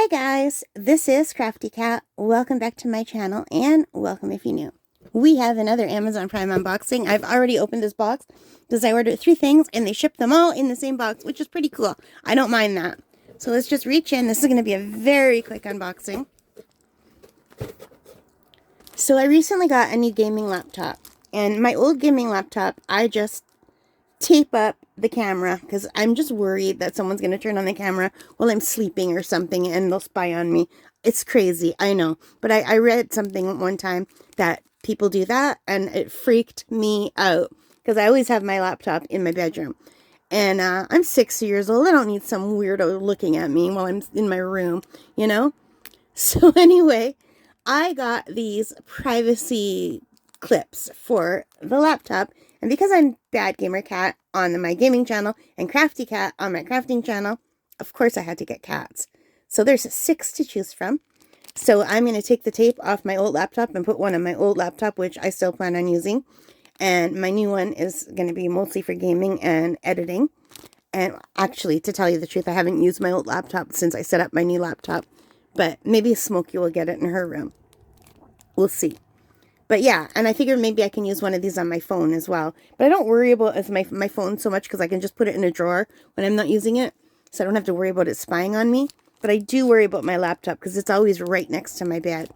Hi guys, this is Crafty Cat. Welcome back to my channel and welcome if you're new. We have another Amazon Prime unboxing. I've already opened this box because I ordered 3 things and they shipped them all in the same box, which is pretty cool. I don't mind that. So let's just reach in. This is going to be a very quick unboxing. So I recently got a new gaming laptop, and my old gaming laptop, I just tape up the camera because I'm just worried that someone's going to turn on the camera while I'm sleeping or something and they'll spy on me. It's crazy, I know. But I read something one time that people do that and it freaked me out because I always have my laptop in my bedroom. And I'm 6 years old. I don't need some weirdo looking at me while I'm in my room, you know? So anyway, I got these privacy clips for the laptop. And because I'm Bad Gamer Cat on my gaming channel and Crafty Cat on my crafting channel, of course I had to get cats. So there's 6 to choose from. So I'm going to take the tape off my old laptop and put one on my old laptop, which I still plan on using. And my new one is going to be mostly for gaming and editing. And actually, to tell you the truth, I haven't used my old laptop since I set up my new laptop. But maybe Smokey will get it in her room. We'll see. But yeah, and I figured maybe I can use one of these on my phone as well. But I don't worry about my phone so much because I can just put it in a drawer when I'm not using it. So I don't have to worry about it spying on me. But I do worry about my laptop because it's always right next to my bed.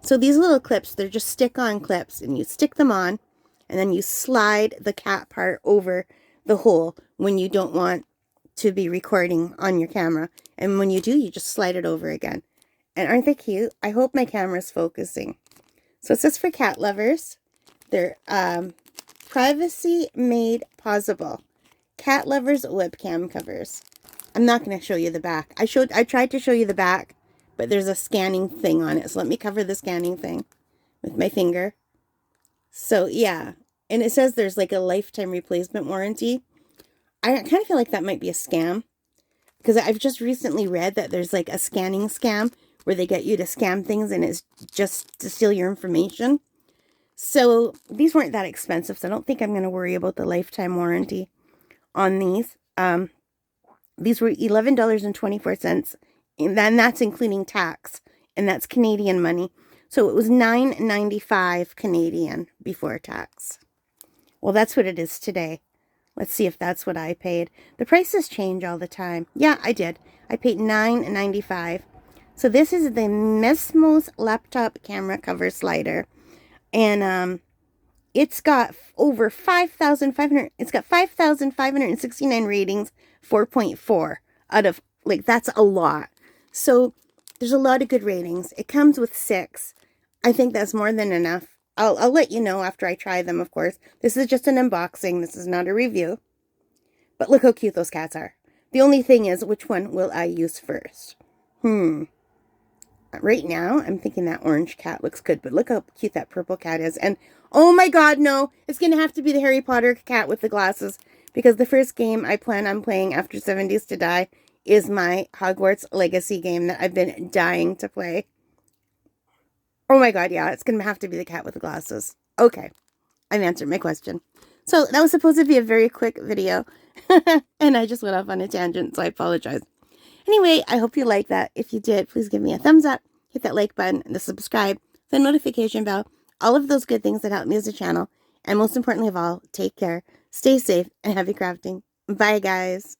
So these little clips, they're just stick-on clips. And you stick them on. And then you slide the cat part over the hole when you don't want to be recording on your camera. And when you do, you just slide it over again. And aren't they cute? I hope my camera's focusing. So it says for cat lovers. They're privacy made possible. Cat lovers webcam covers. I'm not going to show you the back. I tried to show you the back, but there's a scanning thing on it. So let me cover the scanning thing with my finger. So yeah, and it says there's like a lifetime replacement warranty. I kind of feel like that might be a scam because I've just recently read that there's like a scanning scam where they get you to scam things and it's just to steal your information. So these weren't that expensive, so I don't think I'm going to worry about the lifetime warranty on these. These were $11.24, and then that's including tax, and that's Canadian money. So it was $9.95 Canadian before tax. Well, that's what it is today. Let's see if that's what I paid. The prices change all the time. Yeah, I did. I paid $9.95. So this is the Mesmos laptop camera cover slider. And it's got over 5,500, it's got 5,569 ratings, 4.4 out of, like, that's a lot. So there's a lot of good ratings. It comes with 6. I think that's more than enough. I'll let you know after I try them, of course. This is just an unboxing. This is not a review. But look how cute those cats are. The only thing is, which one will I use first? Right now, I'm thinking that orange cat looks good, but look how cute that purple cat is. And, oh my god, no, it's going to have to be the Harry Potter cat with the glasses, because the first game I plan on playing after 7 Days to Die is my Hogwarts Legacy game that I've been dying to play. Oh my god, yeah, it's going to have to be the cat with the glasses. Okay, I've answered my question. So, that was supposed to be a very quick video, and I just went off on a tangent, so I apologize. Anyway, I hope you liked that. If you did, please give me a thumbs up, hit that like button, the subscribe, the notification bell, all of those good things that help me as a channel. And most importantly of all, take care, stay safe, and happy crafting. Bye, guys.